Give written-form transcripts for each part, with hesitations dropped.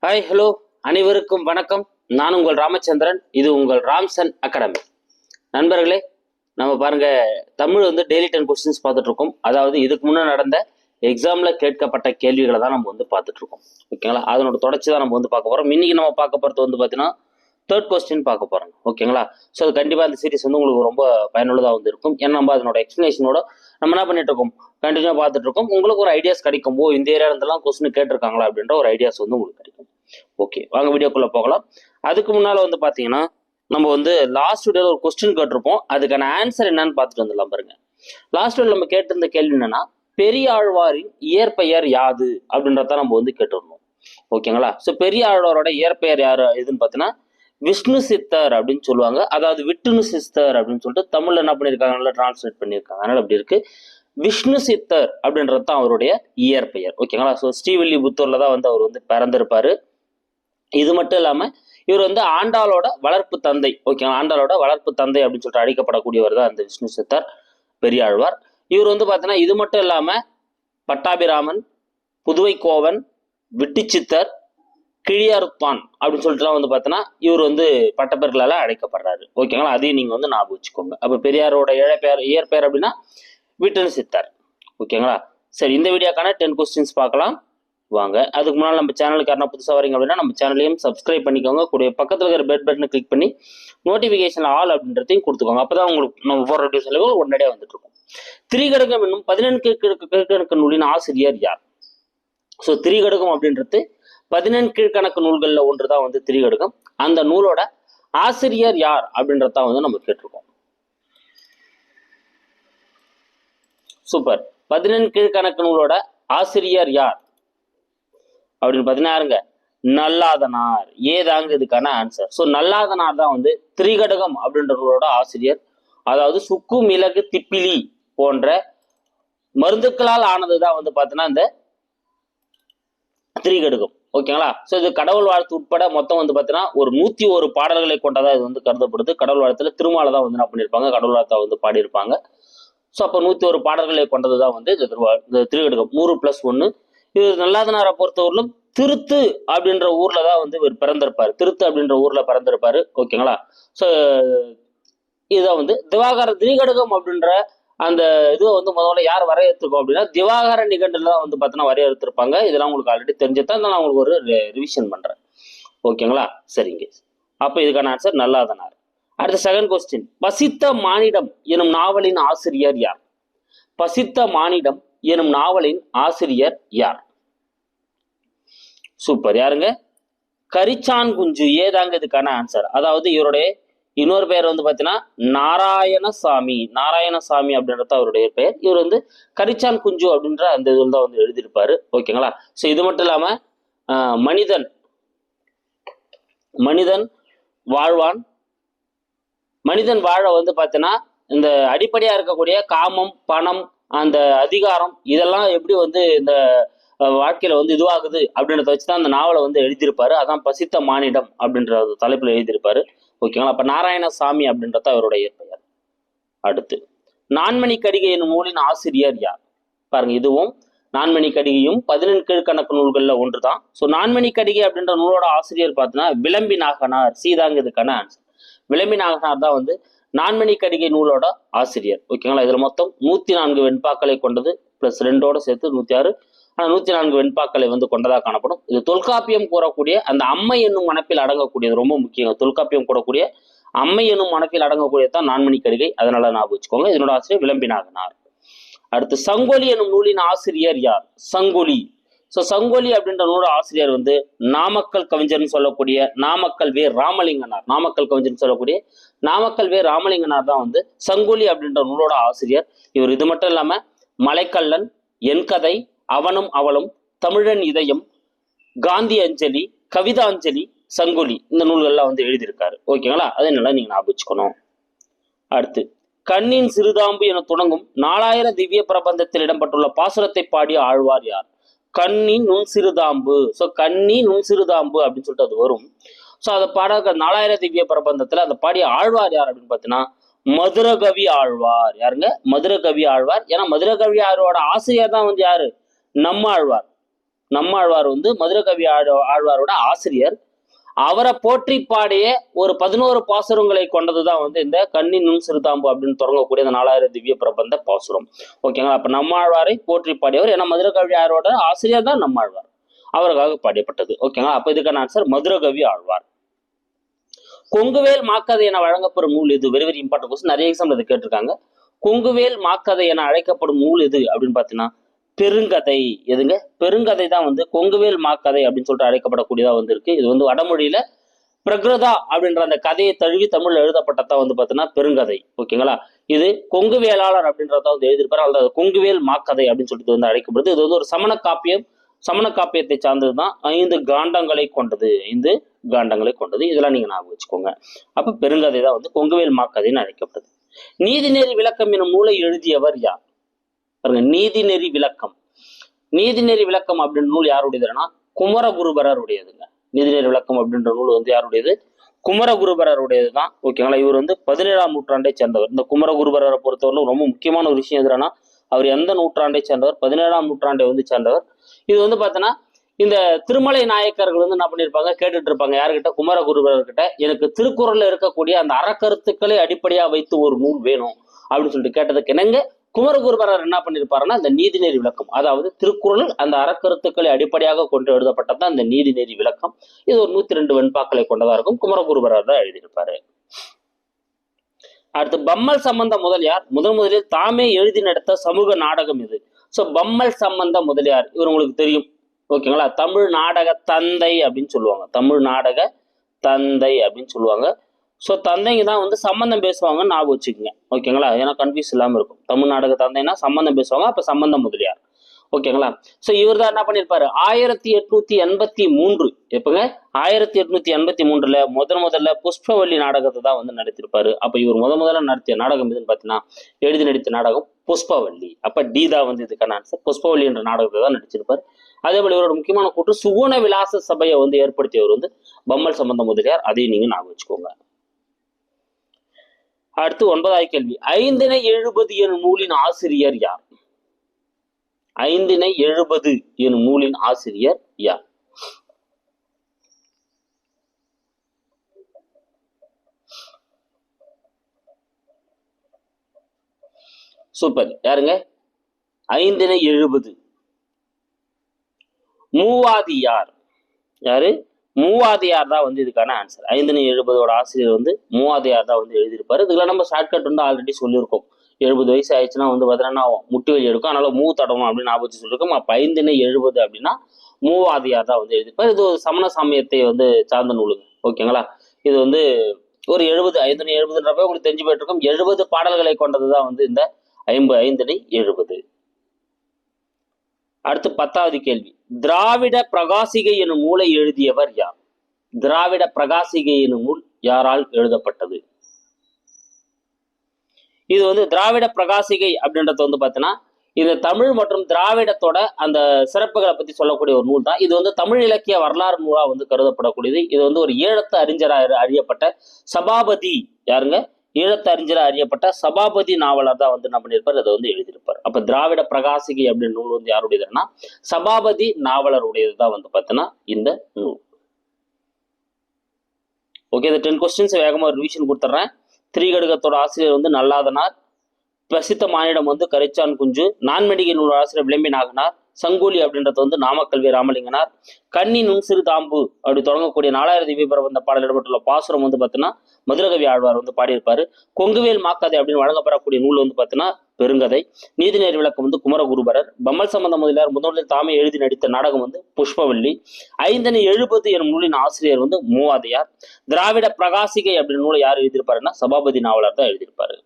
Hi hello அனைவருக்கும் வணக்கம். நான் உங்கள் ராமச்சந்திரன். இது உங்கள் ராம்சன் அகாடமி. நண்பர்களே, நம்ம பாருங்க, தமிழ் வந்து டெய்லி 10 கொஸ்டின்ஸ் பார்த்துட்டு இருக்கோம். அதாவது இதுக்கு முன்னே நடந்த எக்ஸாம்ல கேட்கப்பட்ட கேள்விகளை தான் நம்ம வந்து பார்த்துட்டு இருக்கோம். ஓகேங்களா? அதனோட தொடர்ச்சி தான் நம்ம வந்து பார்க்க போறோம். இன்னைக்கு நம்ம பார்க்க போறது வந்து பார்த்தீங்கன்னா தேர்ட் கொஸ்டின் பார்க்க போறோம். ஓகேங்களா? ஸோ அது கண்டிப்பாக அந்த சீரிஸ் வந்து உங்களுக்கு ரொம்ப பயனுள்ளதாக வந்து இருக்கும். ஏன்னா நம்ம அதனோட எக்ஸ்பிளேஷனோட நம்ம என்ன பண்ணிட்டு இருக்கோம், கண்டினியூ பார்த்துட்டு இருக்கோம். உங்களுக்கு ஒரு ஐடியாஸ் கிடைக்கும். இந்த ஏரியா இருந்தெல்லாம் கொஸ்டின் கேட்டிருக்காங்களா அப்படின்ற ஒரு ஐடியாஸ் வந்து உங்களுக்கு கிடைக்கும். ஓகே, வாங்க வீடியோக்குள்ள போகலாம். அதுக்கு முன்னால வந்து பாத்தீங்கன்னா நம்ம வந்து லாஸ்ட் வீடியோல ஒரு கொஸ்டின் கேட்டிருப்போம். அதுக்கான ஆன்சர் என்னன்னு பார்த்துட்டு வந்துடலாம் பாருங்க. லாஸ்ட் வீடியோல நம்ம கேட்டிருந்த கேள்வி என்னன்னா, பெரியாழ்வாரின் இயற்பெயர் யாது அப்படின்றத நம்ம வந்து கேட்டிருந்தோம். ஓகேங்களா? ஸோ பெரியாழ்வாரோட இயற்பெயர் யாரு எதுன்னு பார்த்தீங்கன்னா விஷ்ணு சித்தர் அப்படின்னு சொல்லுவாங்க. அதாவது விட்டுணு சிஸ்தர் அப்படின்னு சொல்லிட்டு தமிழ்ல என்ன பண்ணியிருக்காங்க, நல்லா டிரான்ஸ்லேட் பண்ணியிருக்காங்க. அதனால அப்படி இருக்கு. விஷ்ணு சித்தர் அப்படின்றது தான் அவருடைய இயற்பெயர். ஓகேங்களா? ஸோ ஸ்ரீவில்லிபுத்தூர்ல தான் வந்து அவர் வந்து பிறந்திருப்பாரு. இது மட்டும் இல்லாம இவர் வந்து ஆண்டாளோட வளர்ப்பு தந்தை. ஓகேங்களா? ஆண்டாளோட வளர்ப்பு தந்தை அப்படின்னு சொல்லிட்டு அழைக்கப்படக்கூடியவர் தான் அந்த விஷ்ணு சித்தர் பெரியாழ்வார். இவர் வந்து பார்த்தீங்கன்னா இது மட்டும் இல்லாம பட்டாபிராமன், புதுவை கோவன், விட்டுச்சித்தர், கிழியார்த்தான் அப்படின்னு சொல்லிட்டுலாம் வந்து பார்த்தீங்கன்னா இவர் வந்து பட்டப்பெயர்களால அழைக்கப்படுறாரு. ஓகேங்களா? அதையும் நீங்க வந்து ஞாபகம் வச்சுக்கோங்க. அப்ப பெரியாரோட இயற்பெயர் அப்படின்னா விட்டுணு சித்தர். ஓகேங்களா? சரி, இந்த வீடியோக்கான 10 கொஸ்டின்ஸ் பார்க்கலாம் வாங்க. அதுக்கு முன்னால் நம்ம சேனலுக்கு யாரா புதுசாக வரீங்க அப்படின்னா நம்ம சேனலையும் சப்ஸ்கிரைப் பண்ணிக்கோங்க. கூட பக்கத்தில் இருக்கிற பெல் பட்டனை கிளிக் பண்ணி நோட்டிஃபிகேஷன் ஆல் அப்படின்றதையும் கொடுத்துக்கோங்க. அப்பதான் உங்களுக்கு நம்ம போடுற வீடியோஸ் உடனடியாக வந்துட்டு இருக்கும். திரிகடகம் என்னும் 14 கீழ்கணக்கு நூலின் ஆசிரியர் யார்? ஸோ திரிகடகம் அப்படின்றது 14 கீழ்கணக்கு நூல்களில் ஒன்று தான் வந்து திரிகடகம். அந்த நூலோட ஆசிரியர் யார் அப்படின்றதான் வந்து நம்ம கேட்டிருக்கோம். சூப்பர். 14 கீழ்கணக்கு நூலோட ஆசிரியர் யார் அப்படின்னு பார்த்தீங்கன்னா யாருங்க? நல்லாதனார். ஏதாங்க இதுக்கான ஆன்சர். ஸோ நல்லாதனார் தான் வந்து திரிகடகம் அப்படின்ற நூலோட ஆசிரியர். அதாவது சுக்கு, மிளகு, திப்பிலி போன்ற மருந்துக்களால் ஆனதுதான் வந்து பார்த்தீங்கன்னா இந்த திரிகடகம். ஓகேங்களா? ஸோ இது கடவுள் வாழ்த்து உட்பட மொத்தம் வந்து பார்த்தீங்கன்னா ஒரு 101 பாடல்களை கொண்டதா இது வந்து கருதப்படுது. கடவுள் வாழ்த்துல திருமாலை தான் வந்து என்ன பண்ணியிருப்பாங்க, கடவுள் வாழ்த்தா வந்து பாடியிருப்பாங்க. ஸோ அப்போ 101 பாடல்களை கொண்டதுதான் வந்து இந்த திரிகடகம். 100+1. இது நல்லாதனாரை பொறுத்தவரையிலும் திருத்து அப்படின்ற ஊர்ல தான் வந்து இவர் பிறந்திருப்பாரு. திருத்து அப்படின்ற ஊர்ல பிறந்திருப்பாரு. ஓகேங்களா? ஸோ இதை வந்து திரிகடகம் அப்படின்ற அந்த இதுவை வந்து முதல்ல யார் வரையறுத்திருக்கோம் அப்படின்னா திவாகர நிகண்டுல தான் வந்து பார்த்தீங்கன்னா வரையறுத்திருப்பாங்க. இதெல்லாம் உங்களுக்கு ஆல்ரெடி தெரிஞ்சுதான் நான் உங்களுக்கு ஒரு ரிவிஷன் பண்றேன். ஓகேங்களா? சரிங்க. அப்போ இதுக்கான ஆன்சர் நல்லாதனார். அடுத்த செகண்ட் கொஸ்டின். பசித்த மானிடம் எனும் நாவலின் ஆசிரியர் யார்? பசித்த மானிடம் எனும் நாவலின் ஆசிரியர் யார்? சூப்பர். யாருங்க? கரிச்சான் குஞ்சு. ஏதாங்க இதுக்கான ஆன்சர். அதாவது இவருடைய இன்னொரு பெயர் வந்து பார்த்தீங்கன்னா நாராயணசாமி. நாராயணசாமி அப்படின்றது அவருடைய பெயர். இவர் வந்து கரிச்சான் குஞ்சு அப்படின்ற அந்த இதில் தான் வந்து எழுதியிருப்பாரு. ஓகேங்களா? ஸோ இது மட்டும் இல்லாம மனிதன் வாழ்வான். மனிதன் வாழ வந்து பார்த்தீங்கன்னா இந்த அடிப்படையா இருக்கக்கூடிய காமம், பணம், அந்த அதிகாரம் இதெல்லாம் எப்படி வந்து இந்த வாழ்க்கையில வந்து இதுவாகுது அப்படின்றத வச்சுதான் அந்த நாவலை வந்து எழுதியிருப்பாரு. அதான் பசித்த மானிடம் அப்படின்ற தலைப்புல எழுதியிருப்பாரு. ஓகேங்களா? அப்ப நாராயணசாமி அப்படின்றத அவருடைய பெயர். அடுத்து நான்மணி கடிகை என்னும் நூலின் ஆசிரியர் யார்? பாருங்க, இதுவும் நான்மணி கடிகையும் 14 கீழ்கணக்கு நூல்கள்ல ஒன்றுதான். ஸோ நான்மணி கடிகை அப்படின்ற நூலோட ஆசிரியர் பார்த்தீங்கன்னா விளம்பி நாகனார். சீதாங்க இதுக்கான ஆன்சர். விளம்பி நாகனார் தான் வந்து நான்மணி கடிகை நூலோட ஆசிரியர். ஓகேங்களா? இதுல மொத்தம் 104 வெண்பாக்களை கொண்டது. பிளஸ் 2ஓட சேர்த்து 106. ஆனால் 104 வெண்பாக்களை வந்து கொண்டதாக காணப்படும். இது தொல்காப்பியம் கூறக்கூடிய அந்த அம்மை என்னும் மனப்பில் அடங்கக்கூடியது. ரொம்ப முக்கியம். தொல்காப்பியம் கூறக்கூடிய அம்மை என்னும் மனப்பில் அடங்கக்கூடியதான் நான்மணி கடிகை. அதனால ஞாபகம் வச்சுக்கோங்க. இதனோட ஆசிரியர் விளம்பி நாகனார். அடுத்து சங்கொலி என்னும் நூலின் ஆசிரியர் யார்? சங்கொலி. ஸோ சங்கொலி அப்படின்ற நூலோட ஆசிரியர் வந்து நாமக்கல் கவிஞர்னு சொல்லக்கூடிய நாமக்கல் வே ராமலிங்கனார். நாமக்கல் கவிஞர்னு சொல்லக்கூடிய நாமக்கல் வே ராமலிங்கனார் தான் வந்து சங்கொலி அப்படின்ற நூலோட ஆசிரியர். இவர் இது மட்டும் இல்லாம மலைக்கல்லன், என் கதை, அவனும் அவளும், தமிழன் இதயம், காந்தி அஞ்சலி, கவிதாஞ்சலி, சங்கொலி இந்த நூல்கள்லாம் வந்து எழுதியிருக்காரு. ஓகேங்களா? அதனால நீங்க ஞாபகம் வச்சுக்கணும். அடுத்து கண்ணின் சிறுதாம்பு என தொடங்கும் 4000 திவ்ய பிரபந்தத்தில் இடம்பெற்றுள்ள பாசுரத்தை பாடிய ஆழ்வார் யார்? கண்ணின் நுண் சிறுதாம்பு. ஸோ கண்ணி நுண் சிறுதாம்பு அப்படின்னு சொல்லிட்டு அது வரும். ஸோ அதை பாட 4000 திவ்ய பிரபந்தத்துல அந்த பாடிய ஆழ்வார் யார் அப்படின்னு பார்த்தீங்கன்னா மதுரகவி ஆழ்வார். யாருங்க? மதுரகவி ஆழ்வார். ஏன்னா மதுரகவி ஆழ்வாரோட ஆசிரியர் தான் வந்து யாரு? நம்ம ஆழ்வார். நம்மாழ்வார் வந்து மதுரகவி ஆழ்வாரோட ஆசிரியர். அவரை போற்றி பாடிய ஒரு 11 பாசுரங்களை கொண்டதுதான் வந்து இந்த கண்ணின் நுண் சிறுதாம்பு அப்படின்னு தொடங்கக்கூடிய அந்த 4000 திவ்ய பிரபந்த பாசுரம். ஓகேங்களா? அப்ப நம்மாழ்வாரை போற்றி பாடியவர், ஏன்னா மதுரகவி ஆழ்வாரோட ஆசிரியர் தான் நம்மாழ்வார், அவருக்காக பாடியப்பட்டது. ஓகேங்களா? அப்ப இதுக்கான ஆன்சர் மதுரகவி ஆழ்வார். கொங்குவேல் மாக்கதை என வழங்கப்படும் நூல் எது? வெரி வெரி இம்பார்ட்டன்ட் கொஸ்டின், நிறைய எக்ஸாம்ல இது கேட்டிருக்காங்க. கொங்குவேல் மாக்கதை என அழைக்கப்படும் நூல் எது அப்படின்னு பாத்தீங்கன்னா பெருங்கதை. எதுங்க? பெருங்கதை தான் வந்து கொங்குவேல் மாக்கதை அப்படின்னு சொல்லிட்டு அழைக்கப்படக்கூடியதா வந்து இருக்கு. இது வந்து வடமொழியில பிரகிருதா அப்படின்ற அந்த கதையை தழுவி தமிழ்ல எழுதப்பட்டதா வந்து பாத்தீங்கன்னா பெருங்கதை. ஓகேங்களா? இது கொங்கு வேளாளர் அப்படின்றத வந்து எழுதியிருப்பாரு, அல்லது கொங்குவேல் மாக்கதை அப்படின்னு சொல்லிட்டு வந்து அழைக்கப்படுது. இது வந்து ஒரு சமண காப்பியம், சமண காப்பியத்தை சார்ந்ததுதான். 5 காண்டங்களை கொண்டது, 5 காண்டங்களை கொண்டது. இதெல்லாம் நீங்க ஞாபகம் வச்சுக்கோங்க. அப்ப பெருங்கதை தான் வந்து கொங்குவேல் மாக்கதைன்னு அழைக்கப்படுது. நீதிநெறி விளக்கம் எனும் நூலை எழுதியவர் யார்? பாருங்க, நீதிநெறி விளக்கம். நீதிநெறி விளக்கம் அப்படின்ற நூல் யாருடையதுன்னா குமரகுருபரருடையதுங்க. நீதிநெறி விளக்கம் அப்படின்ற நூல் வந்து யாருடையது? குமரகுருபரருடையது தான். ஓகேங்களா? இவர் வந்து 17ஆம் நூற்றாண்டை சேர்ந்தவர். இந்த குமரகுருபரரை பொறுத்தவரை ரொம்ப முக்கியமான ஒரு விஷயம் எதுனா, அவர் எந்த நூற்றாண்டை சேர்ந்தவர்? 17ஆம் நூற்றாண்டை வந்து சேர்ந்தவர். இது வந்து பார்த்தோன்னா இந்த திருமலை நாயக்கர்கள் வந்து என்ன பண்ணியிருப்பாங்க, கேட்டுட்டு இருப்பாங்க யாருக்கிட்ட? குமரகுருபரர்கிட்ட. எனக்கு திருக்குறள்ல இருக்கக்கூடிய அந்த அறக்கருத்துக்களை அடிப்படையா வைத்து ஒரு நூல் வேணும் அப்படின்னு சொல்லிட்டு கேட்டதுக்கு என்னங்க குமரகுருபரர் என்ன பண்ணியிருப்பாருன்னா இந்த நீதிநெறி விளக்கம், அதாவது திருக்குறள் அந்த அறக்கருத்துக்களை அடிப்படையாக கொண்டு எழுதப்பட்டதான் இந்த நீதிநெறி விளக்கம். இது ஒரு 102 வெண்பாக்களை கொண்டதா இருக்கும். குமரகுருபரர் தான் எழுதியிருப்பாரு. அடுத்து, பம்மல் சம்பந்த முதலியார் முதலில் தாமே எழுதி நடத்த சமூக நாடகம் இது. ஸோ பம்மல் சம்பந்த முதலியார் இவர் உங்களுக்கு தெரியும். ஓகேங்களா? தமிழ் நாடக தந்தை அப்படின்னு சொல்லுவாங்க. தமிழ் நாடக தந்தை அப்படின்னு சொல்லுவாங்க. ஸோ தந்தைங்க தான் வந்து சம்பந்தம் பேசுவாங்கன்னு ஞாபகம் வச்சுக்கோங்க. ஓகேங்களா? ஏன்னா கன்ஃபியூஸ் இல்லாமல் இருக்கும். தமிழ் நாடக தந்தைன்னா சம்பந்தம் பேசுவாங்க, அப்போ சம்பந்த முதலியார். ஓகேங்களா? ஸோ இவர் தான் என்ன பண்ணியிருப்பாரு? 1883 எப்பங்க 1883 முதல்ல புஷ்பவல்லி நாடகத்தை தான் வந்து நடத்திருப்பாரு. அப்ப இவர் முதல்ல நடத்திய நாடகம் எதுன்னு பார்த்தீங்கன்னா எழுதி நடித்த நாடகம் புஷ்பவல்லி. அப்ப டி தான் வந்து இதுக்கான ஆன்சர். புஷ்பவல்லி என்ற நாடகத்தை தான் நடிச்சிருப்பாரு. அதே போல இவரோட முக்கியமான கூற்று சுகுண விலாச சபையை வந்து ஏற்படுத்தியவர் வந்து பம்மல் சம்பந்த முதலியார். அதையும் நீங்க ஞாபகம் வச்சுக்கோங்க. அடுத்து 9வது கேள்வி, 570 எனும் நூலின் ஆசிரியர் யார்? 570 எனும் நூலின் ஆசிரியர் யார்? சூப்பர். யாருங்க? 570 மூவாதியார். யாரு? மூவாதியார் தான் வந்து இதுக்கான ஆன்சர். 570 ஆசிரியர் வந்து மூவாதியார் தான் வந்து எழுதியிருப்பாரு. இதுல நம்ம ஷார்ட்கட் வந்து ஆல்ரெடி சொல்லியிருக்கோம். 70 வயசு ஆயிடுச்சுன்னா வந்து பார்த்தீங்கன்னா முட்டு வலி எடுக்கும், அதனால மூ தடவும் அப்படின்னு ஞாபகம் சொல்லியிருக்கோம். அப்ப 570 அப்படின்னா மூவாதியார் தான் வந்து எழுதியிருப்பாரு. இது ஒரு சமண சமயத்தை வந்து சார்ந்த நூலுங்க. ஓகேங்களா? இது வந்து ஒரு 570 உங்களுக்கு தெரிஞ்சு போயிட்டு இருக்கும். 70 பாடல்களை கொண்டதுதான் வந்து இந்த 570. அடுத்து 10வது கேள்வி, திராவிட பிரகாசிகை எனும் நூலை எழுதியவர் யார்? திராவிட பிரகாசிகை எனும் நூல் யாரால் எழுதப்பட்டது? இது வந்து திராவிட பிரகாசிகை அப்படின்றது வந்து பார்த்தீங்கன்னா இது தமிழ் மற்றும் திராவிடத்தோட அந்த சிறப்புகளை பத்தி சொல்லக்கூடிய ஒரு நூல் தான். இது வந்து தமிழ் இலக்கிய வரலாறு நூலா வந்து கருதப்படக்கூடியது. இது வந்து ஒரு ஈழத்து அறிஞராக அறியப்பட்ட சபாபதி, யாருங்க? ஈழத்து அறிஞராக அறியப்பட்ட சபாபதி நாவலர் தான் வந்து என்ன பண்ணியிருப்பார், அதை வந்து எழுதியிருப்பார். அப்ப திராவிட பிரகாசிகை அப்படின்னு நூல் வந்து யாருடையதுன்னா சபாபதி நாவலருடையது தான் வந்து பார்த்தீங்கன்னா இந்த நூல். ஓகே, இந்த 10 கொஸ்டின்ஸ் வேகமா ஒரு ரிவிஷன் கொடுத்துட்றேன். திரிகடுகத்தோட ஆசிரியர் வந்து நல்லாதனார், பிரசித்த மானிடம் வந்து கரைச்சான் குஞ்சு, நான்மடிகை நூல் ஆசிரியர் விளம்பி நாகனார், சங்கோலி அப்படின்றது வந்து நாமக்கல்வி ராமலிங்கனார், கண்ணி நுண் சிறு தாம்பு அப்படி தொடங்கக்கூடிய 4000 திவ்ய பிரபந்த பாடல் இடம்பெற்றுள்ள பாசுரம் வந்து பார்த்தீங்கன்னா மதுரகவி ஆழ்வார் வந்து பாடியிருப்பாரு. கொங்குவேல் மாக்கதை அப்படின்னு வழங்கப்படக்கூடிய நூல் வந்து பார்த்தீங்கன்னா பெருங்கதை. நீதிநெறி விளக்கம் வந்து குமரகுருபரர். பம்மல் சம்பந்த முதலியார் முதலில் தாமே எழுதி நடித்த நாடகம் வந்து புஷ்பவல்லி. 570 எனும் நூலின் ஆசிரியர் வந்து மூவாதையார். திராவிட பிரகாசிகை அப்படின்னு நூலை யார் எழுதியிருப்பாருன்னா சபாபதி நாவலர் தான் எழுதியிருப்பாரு.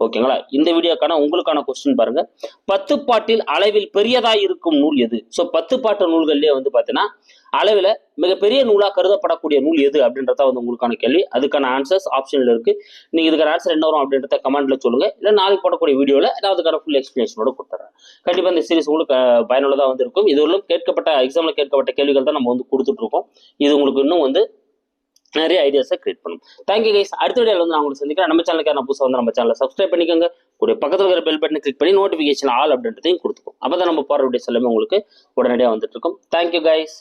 ஓகேங்களா? இந்த வீடியோக்கான உங்களுக்கான கொஸ்டின் பாருங்க, 10 பாட்டில் அளவில் பெரியதாய் இருக்கும் நூல் எது? ஸோ 10 பாட்டு நூல்கள்லேயே வந்து பார்த்தீங்கன்னா அளவில் மிகப்பெரிய நூலா கருதப்படக்கூடிய நூல் எது அப்படின்றத வந்து உங்களுக்கான கேள்வி. அதுக்கான ஆன்சர்ஸ் ஆப்ஷன்ல இருக்கு. நீங்க இதுக்கான ஆன்சர் என்ன வரும் அப்படின்றத கமெண்ட்ல சொல்லுங்க. இல்லை நாளைக்கு போடக்கூடிய வீடியோல அதுக்கான ஃபுல் எக்ஸ்பிளேஷனோட கொடுத்துறேன். கண்டிப்பா இந்த சீரிஸ் உங்களுக்கு பயனுள்ளதா வந்து இருக்கும். இதுவரையும் எக்ஸாம்ல கேட்கப்பட்ட கேள்விகள் தான் நம்ம வந்து கொடுத்துட்டு இருக்கோம். இது உங்களுக்கு இன்னும் வந்து நிறைய ஐடியாஸை கிரியேட் பண்ணும். Thank you guys. அடுத்த வீடியோவில் வந்து நான் உங்களுக்கு சந்திக்கிறேன். நம்ம சேனலுக்கு நான் புதுசாக வந்து நம்ம சேனலை சப்ஸ்கிரைப் பண்ணிக்கோங்க. கூடிய பக்கத்தில் இருக்கிற பெல் பட்டனை கிளிக் பண்ணி நோட்டிஃபிகேஷன் ஆல் அப்படின்றதையும் கொடுத்துக்கும். அப்போ தான் நம்ம போகிற வீடியோஸ் எல்லாமே உங்களுக்கு உடனடியாக வந்துட்டு இருக்கும். Thank you guys.